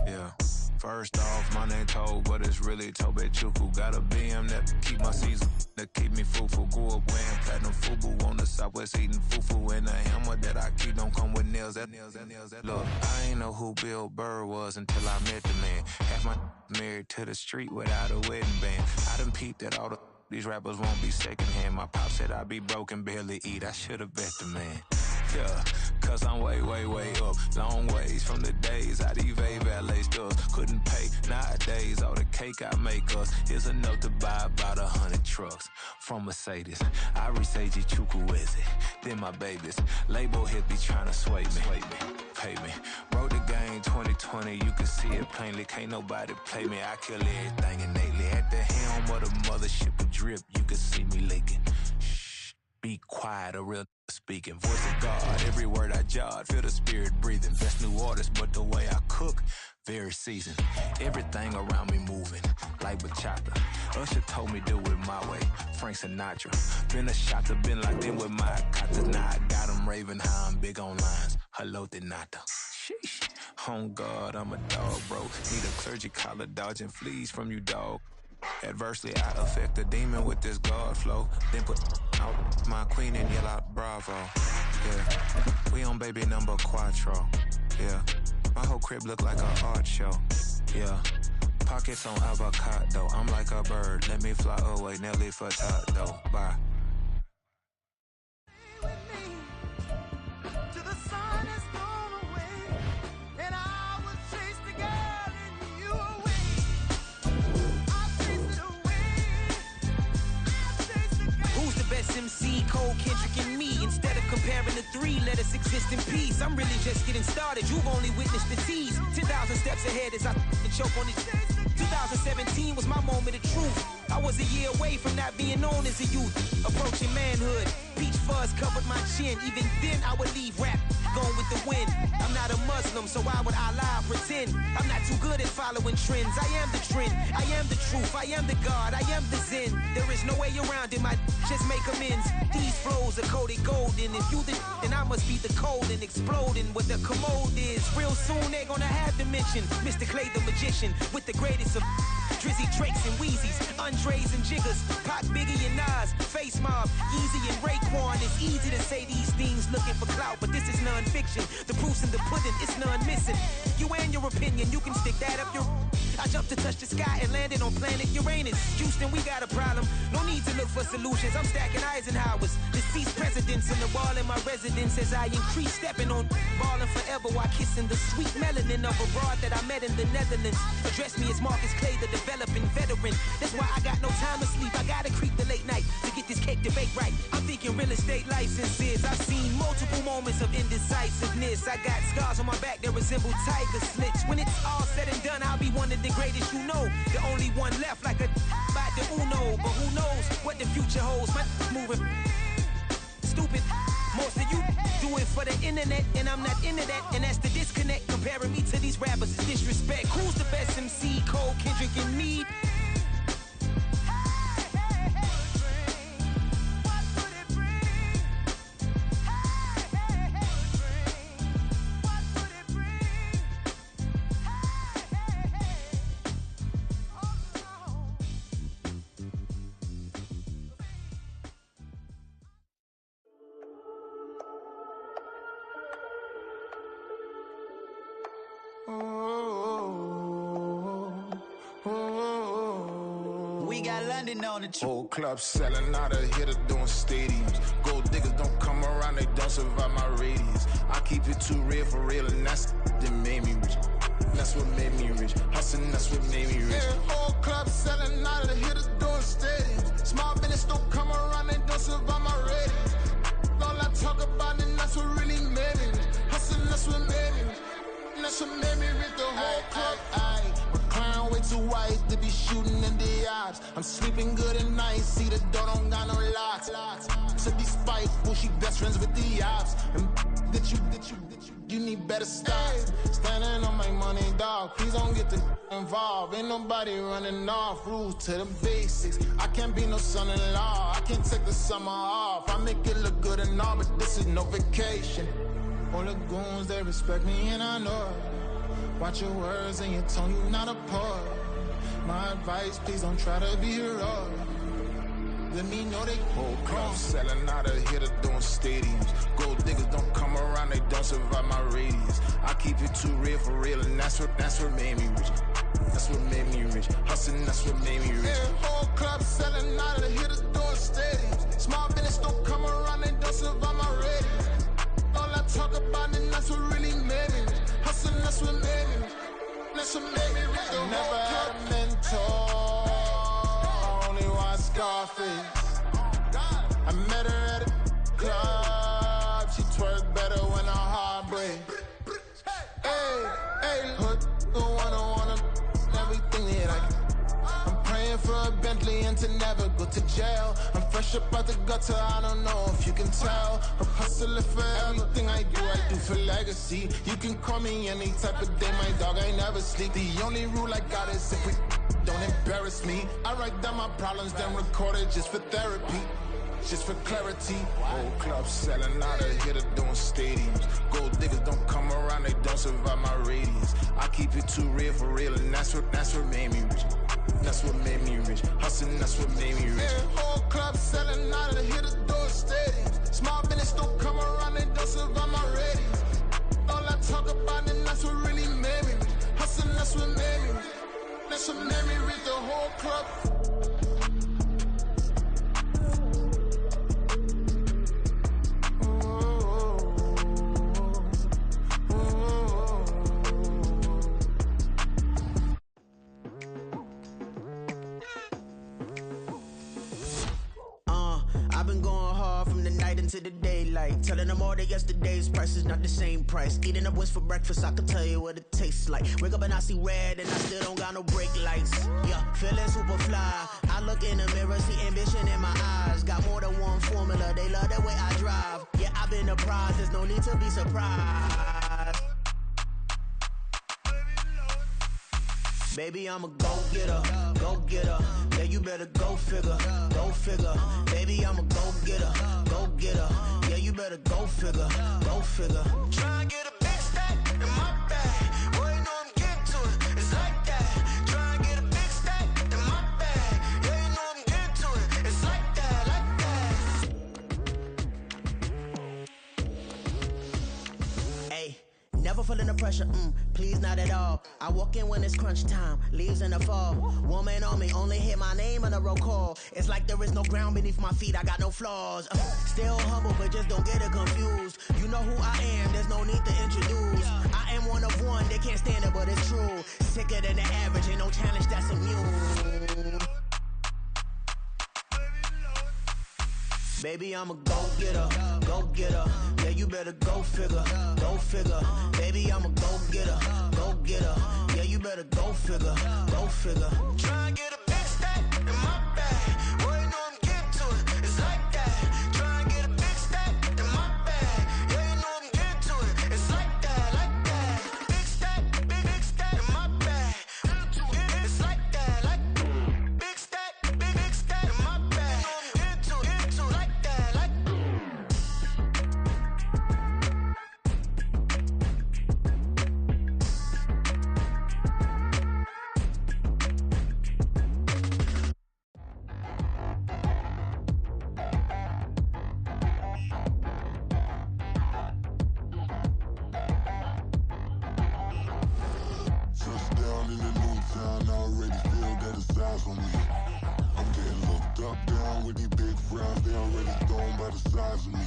Yeah. First off, my name Toad, but it's really Tobe Chuku. Got a BM that keep my season, that keep me fufu. Grew up wearing platinum fubu on the southwest eating fufu. And a hammer that I keep don't come with nails. That look, I ain't know who Bill Burr was until I met the man. Half my married to the street without a wedding band. I done peeped that all these rappers won't be secondhand. My pop said I'd be broken, barely eat. I should've bet the man. Yeah, cause I'm way, way, way up. Long ways from the days I evade valet stores. Couldn't pay nowadays. All the cake I make us is enough to buy about 100 trucks from Mercedes. I Seiji Chukwueze, then my babies. Label hit be trying to sway me, pay me. Wrote the game 2020, you can see it plainly. Can't nobody play me. I kill everything innately. At the helm of the mothership of drip, you can see me leaking. Shh, be quiet, a real speaking. Voice of God, every word I jot. Feel the spirit breathing. Best new artist, but the way I cook, very seasoned. Everything around me moving, like bachata. Usher told me do it my way. Frank Sinatra. Been a shot to been locked in with my katas. Now I got them raving how I'm big on lines. Hello, Denata. Sheesh. On God, I'm a dog, bro. Need a clergy collar dodging fleas from you, dog. Adversely, I affect the demon with this God flow. Then put out my queen and yell out bravo. Yeah, we on baby number quattro. Yeah, my whole crib look like an art show. Yeah, pockets on avocado. I'm like a bird. Let me fly away, Nelly Furtado. Bye. MC, Cole, Kendrick, and me. Instead of comparing the three, let us exist in peace. I'm really just getting started. You've only witnessed the tease. 10,000 steps ahead as I choke on it. 2017 was my moment of truth. I was a year away from not being known as a youth. Approaching manhood. Peach fuzz covered my chin. Even then, I would leave rap going with the wind. I'm not a Muslim, so why would Allah pretend? I'm not too good at following trends. I am the trend. I am the truth. I am the God. I am the Zen. There is no way around it. My just make amends. These flows are coated golden. If you the then I must be the cold and exploding what the commode is. Real soon they're gonna have to mention Mr. Clay the magician with the greatest of Drizzy, Drakes, and Wheezies, Andres and Jiggers, Pac, Biggie, and Nas, Face Mob, Yeezy, and Raekwon. It's easy to say these things looking for clout, but this is non-fiction. The proof's in the pudding, it's none missing. You and your opinion, you can stick that up your... I jumped to touch the sky and landed on planet Uranus. Houston, we got a problem. No need to look for solutions. I'm stacking Eisenhowers. Deceased presidents in the wall in my residence as I increase stepping on ballin' forever while kissing the sweet melanin of a broad that I met in the Netherlands. Address me as Marcus Clay, the developing veteran. That's why I got no time to sleep. I gotta creep the late night to get this cake to bake right. I'm thinking real estate licenses. I've seen multiple moments of indecisiveness. I got scars on my back that resemble tiger slits. When it's all said and done, I'll be one of the greatest you know. The only one left like a by the Uno. But who knows what the future holds. My moving stupid. Most of you do it for the internet, and I'm not into that. And that's the disconnect. Comparing me to these rappers is disrespect. Who's the best MC? Cole, Kendrick, and me? We got London on the Whole club selling out of hitter doing stadiums. Gold diggers don't come around, they don't survive my radius. I keep it too real for real, and that's that made me rich. That's what made me rich. Hustling, that's what made me rich. Yeah, whole club selling out of hitters doing stadiums. Small business don't come around, they don't survive my radius. All I talk about, and that's what really made me rich. Hustling, that's what made me rich. That's what made me rich. The whole club. Clown way too white to be shooting in the ops. I'm sleeping good at night, see the door don't got no locks. To be spiteful, she best friends with the ops. And that you need better stop. Standing on my money, dog. Please don't get involved. Ain't nobody running off. Rules to the basics. I can't be no son-in-law. I can't take the summer off. I make it look good and all, but this is no vacation. All the goons, they respect me and I know it. Watch your words and your tone, you not a part. My advice, please don't try to be heroic. Let me know they whole club selling out of hitter doing stadiums. Gold diggers don't come around, they don't survive my radius. I keep it too real for real, and that's what made me rich. That's what made me rich. Hustling, that's what made me rich. Yeah, whole club selling out of hitters doing stadiums. Small business don't come around, they don't survive my radius. All I talk about, and that's what really made me rich. Hustling, that's what made me rich. That's what made me rich. I never had a mentor, only watch Scarface. I met her at a club, she twerk better when her heart breaks. Hey, hood, wanna everything that I can. I'm praying for a Bentley and to never go to jail. I'm fresh up out the gutter, I don't know if you can tell. I'm hustling for everything I do for legacy. You can call me any type of day, my dog, I never sleep. The only rule I got is if we don't embarrass me. I write down my problems, then record it just for therapy. Just for clarity. Whole club selling out of hitter doing stadiums. Gold diggers don't come around, they don't survive my radius. I keep it too real for real, and that's what made me rich. That's what made me rich. Hustling, that's what made me rich. Yeah, whole club selling out of hitters doing stadiums. Small business don't come around, they don't survive my radius. All I talk about, and that's what really made me rich. Hustling, that's what made me rich. That's what made me rich. The whole club. I've been going hard from the night into the daylight, telling them all that yesterday's price is not the same price. Eating up what's for breakfast, I can tell you what it tastes like. Wake up and I see red and I still don't got no brake lights. Yeah, feeling super fly. I look in the mirror, see ambition in my eyes. Got more than one formula, they love the way I drive. Yeah, I've been a prize, there's no need to be surprised. Baby, I'm a go-getter, go-getter. Yeah, you better go figure, go figure. Baby, I'm a go-getter, go-getter. Yeah, you better go figure, go figure. Try and get a big stack in my bag. Boy, you know I'm getting to it, it's like that. Try and get a big stack in my bag. Yeah, you know I'm getting to it, it's like that, like that. Hey. Never feeling the pressure, please not at all. I walk in when it's crunch time, leaves in the fall. Woman on me, only hit my name on a roll call. It's like there is no ground beneath my feet, I got no flaws. Still humble, but just don't get it confused. You know who I am, there's no need to introduce. I am one of one, they can't stand it, but it's true. Sicker than the average, ain't no challenge that's immune. Baby, I'm a go-getter, go-getter. Yeah, you better go figure, go figure. Baby, I'm a go-getter, go-getter. Yeah, you better go figure, go figure. Try and get a big stack in my bag. Boy, you know I'm getting to it, it's like that. Try and get a big stack in my bag. Yeah, you know I'm getting to better size on me. I'm getting looked up, down with these big frowns. They already thrown by the size of me.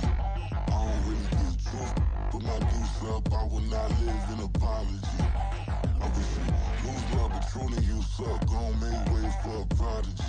I don't really get truth, put my deuce up. I will not live in apology. I wish you lose love, but truly you suck. Gon' make way for a prodigy.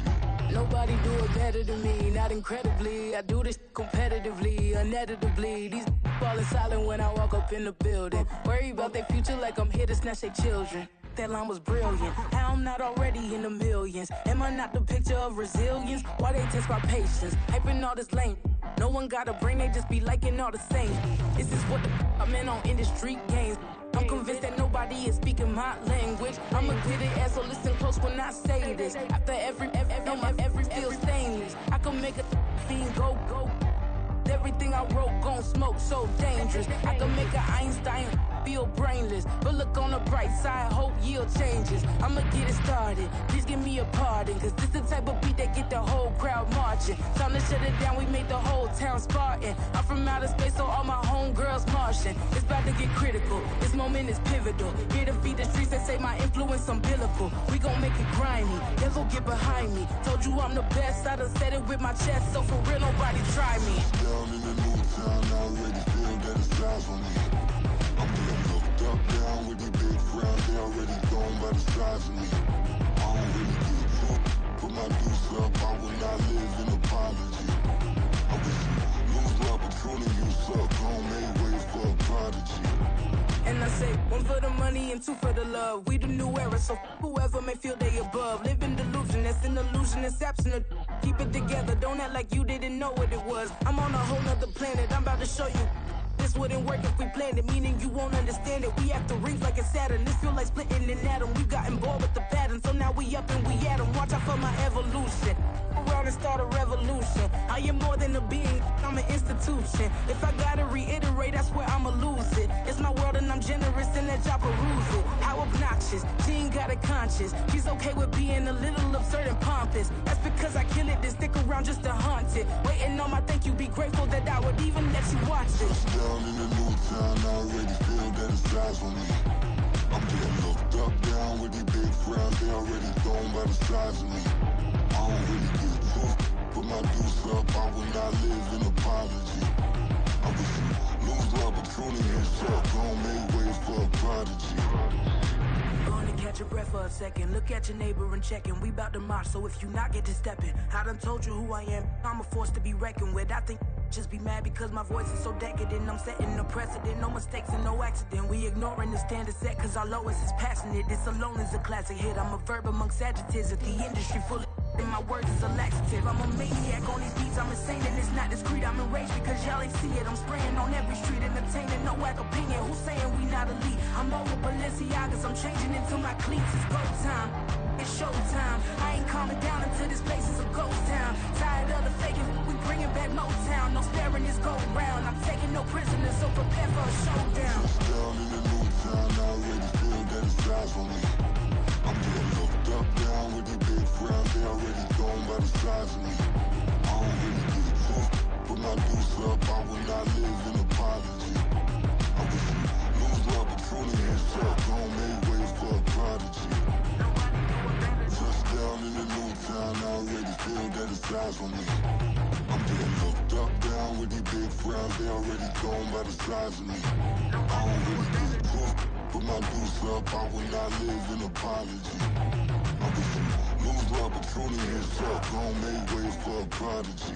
Nobody do it better than me, not incredibly. I do this competitively, uneditably. These falling silent when I walk up in the building. Worry about their future like I'm here to snatch their children. That line was brilliant. How I'm not already in the millions? Am I not the picture of resilience? Why they test my patience? Hyping all this lame. No one got a brain, they just be liking all the same. This is what the I'm in on industry games. I'm convinced that nobody is speaking my language. I'm a good ass, so listen close when I say this. After every feel stainless. I can make a fiend go. Everything I wrote gon' smoke, so dangerous. I can make an Einstein feel brainless. But look on the bright side, hope yield changes. I'ma get it started, please give me a pardon. Cause this the type of beat that get the whole crowd marching. Time to shut it down, we made the whole town Spartan. I'm from outer space, so all my homegirls Martian. It's about to get critical, this moment is pivotal. Here to feed the streets that say my influence umbilical. We gon' make it grimy, devil get behind me. Told you I'm the best, I done said it with my chest. So for real, nobody try me. Down in the new town, I already feel that it's eyes on me. I'm getting looked up, down with these big frowns. They already thrown by the size of me. I don't really get truth, put my deuce up. I will not live in apology. I wish you lose love, but truly you suck. Gon' make way for a prodigy. And I say, one for the money and two for the love. We the new era, so whoever may feel they above. Live in delusion, that's an illusion, it's absent. Keep it together, don't act like you didn't know what it was. I'm on a whole nother planet, I'm about to show you. This wouldn't work if we planned it, meaning you won't understand it. We have to rings like it's Saturn. This feel like splitting an atom. We got involved with the pattern, so now we up and we at 'em. Watch out for my evolution. Around and start a revolution. I am more than a being, I'm an institution. If I gotta reiterate, that's where I'ma lose it. It's my world and I'm generous and that y'all peruse it. How obnoxious, she ain't got a conscience. She's okay with being a little absurd and pompous. That's because I kill it, then stick around just to haunt it. Waiting on my thank you, be grateful that I would even let you watch it. Down in the new town, I already feel that it's eyes on me. I'm getting looked up, down with these big frowns. They already thrown by the size of me. I don't really get truth, put my deuce up. I will not live in apology. I wish you lose love, but truly you suck. Gon' make way for a prodigy. Gonna catch your breath for a second. Look at your neighbor and checking. We bout to march, so if you not get to stepping. I done told you who I am. I'm a force to be reckoned with. I think just be mad because my voice is so decadent. I'm setting a precedent, no mistakes and no accident. We ignoring the standard set cause our lowest is passionate. This alone is a classic hit. I'm a verb amongst adjectives. If the industry full of and my words is a laxative. I'm a maniac on these beats. I'm insane and it's not discreet. I'm enraged because y'all ain't see it. I'm spraying on every street, entertaining no whack opinion. Who's saying we not elite? I'm over Balenciagas. I'm changing into my cleats. It's go time. It's showtime. I ain't calming down until this place is a ghost town. Tired of the faking. We bringing back Motown. No sparing this go round. I'm taking no prisoners, so prepare for a showdown. Down in the new town, I already feel that it's eyes on me. I'm getting looked up, down with these big frowns. They already thrown by the size of me. I don't really get truth, put my deuce up. I will not live in apology. I wish you lose love, but truly you suck. Gon' make way for a prodigy. Touchdown in the new town, I already feel that it's eyes on me. I'm getting looked up, down with these big frowns. They already thrown by the size of me. I don't really get truth, put my deuce up. I will not live in apology. I wish you lose love, but truly you suck. Gon' make way for a prodigy.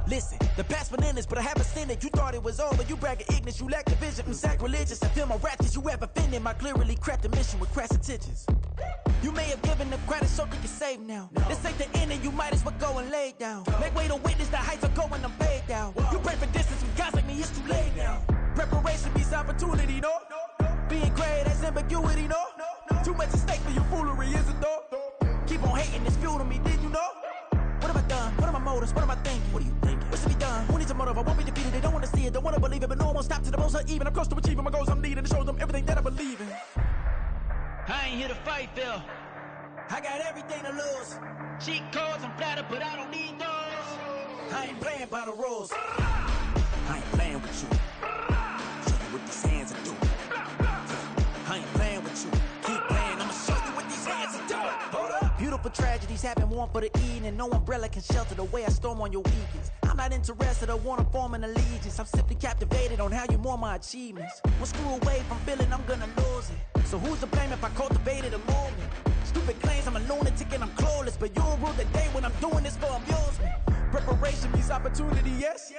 Listen, the past bananas, but I haven't seen it. You thought it was over, you bragging ignorance, you lack the vision from sacrilegious. I feel my ratchets, you have offended my clearly crafted mission with crass intentions. You may have given them credit so you can save now. This ain't the end and you might as well go and lay down. Make way to witness the heights are going, I'm paid down. You pray for distance with guys like me, it's too late now. Preparation beats opportunity, no? Being great, that's ambiguity, no? Too much at stake for your foolery, is it though? Keep on hating, it's fuel to me, did you know? What have I done? What are my motives? What am I thinking? What are you thinking? What's to be done? Who needs a motive? I won't be defeated. They don't want to see it, don't want to believe it, but no one won't stop to the most even. I'm close to achieving my goals. I'm needing to show them everything that I believe in. I ain't here to fight, Phil. I got everything to lose. Cheat codes, I'm flattered, but I don't need those. I ain't playing by the rules. I ain't playing with you. Show you what these hands are doing. I ain't playing with you. Keep playing, I'ma show you what these hands are doing. Hold up. Beautiful tragedies happen, one for the evening. No umbrella can shelter the way I storm on your weekends. I'm not interested or wanna form an allegiance. I'm simply captivated on how you more my achievements. One screw away from feeling I'm gonna lose it. So who's to blame if I cultivated a movement? Stupid claims I'm a lunatic and I'm clueless, but you'll rule the day when I'm doing this for amusement. Preparation means opportunity, yes.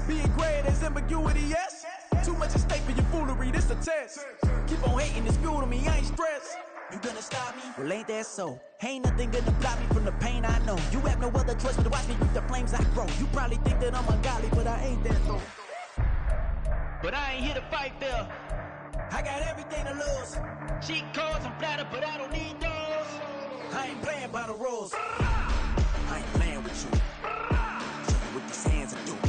Being great is ambiguity, yes. Too much at stake for your foolery, this a test. Keep on hating, it's fuel to me, I ain't stressed. You gonna stop me? Well, ain't that so? Ain't nothing gonna block me from the pain I know. You have no other choice but to watch me reap the flames I grow. You probably think that I'm ungodly, but I ain't that though. But I ain't here to fight, Phil. I got everything to lose. Cheat codes, I'm flattered, but I don't need those. I ain't playing by the rules. I ain't playing with you. Show you what these hands are doing.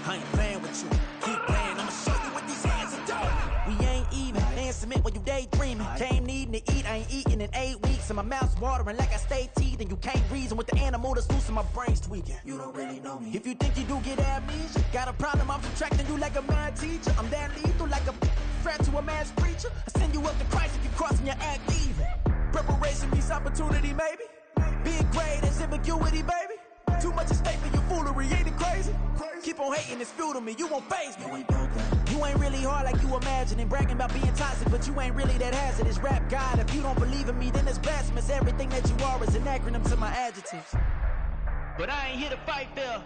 I ain't playing with you. Keep playing, I'ma show you what these hands are doing. We ain't even. They submit while you daydreaming. Came needing to eat, I ain't eating in 8 weeks. And my mouth's watering like I stay teething. You can't reason with the animal that's loose and my brain's tweaking. You don't really know me. If you think you do get amnesia, got a problem, I'm subtracting you like a mad teacher. I'm that lethal like a threat to a mass preacher. I send you up to Christ if you crossing your act evil. Preparation means opportunity, maybe. Being great is ambiguity, baby. Too much at stake for your foolery, ain't it crazy? Keep on hating, it's fuel to me, you won't faze me. You ain't really hard like you imagining. Bragging about being toxic, but you ain't really that hazardous. Rap God, if you don't believe in me, then it's blasphemous. Everything that you are is an acronym to my adjectives. But I ain't here to fight, Phil.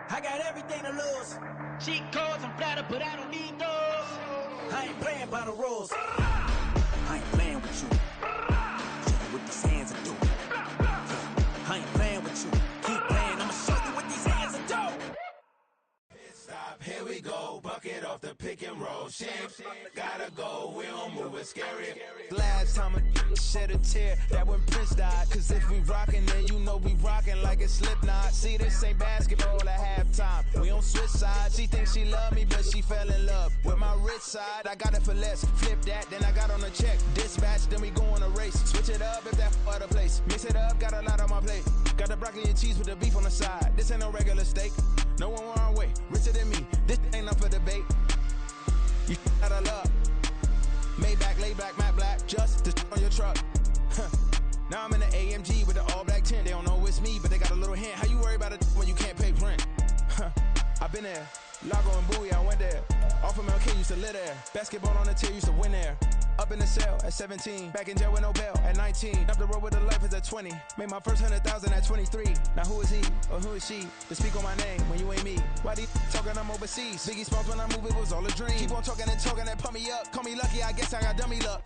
I got everything to lose. Cheat codes, I'm flattered, but I don't need those. I ain't playing by the rules. I ain't playing with you. Show you what these hands are doing. I ain't playing with you. Keep playing, I'ma show you what these hands are doing. Stop, here we go, bucket off the pick and roll. Shit, gotta go, we don't move, it's scary. Last time a shed a tear, that when Prince died. Cause if we rockin', then you know we rockin' like it's Slipknot. See, this ain't basketball at halftime, we don't switch sides. She thinks she love me, but she fell in love with my rich side. I got it for less, flip that, then I got on a check. Dispatch, then we go on a race. Switch it up if that other place. Mix it up, got a lot on my plate. Got the broccoli and cheese with the beef on the side. This ain't no regular steak, no one wrong way. Richer than me, this ain't up for debate. You out of luck. Maybach, lay back, matte black, just this on your truck. Now I'm in the AMG with the all black tint. They don't know it's me, but they got a little hint. How you worry about it when you can't pay rent? I've been there. Lago and Bowie, I went there. Off of MLK, used to live there. Basketball on the tier, used to win there. Up in the cell at 17. Back in jail with no bail at 19. Up the road with a life is at 20. Made my first 100,000 at 23. Now who is he or who is she to speak on my name when you ain't me? Why these talking I'm overseas? Biggie Smalls when I move, it was all a dream. Keep on talking and talking and pump me up. Call me lucky, I guess I got dummy luck.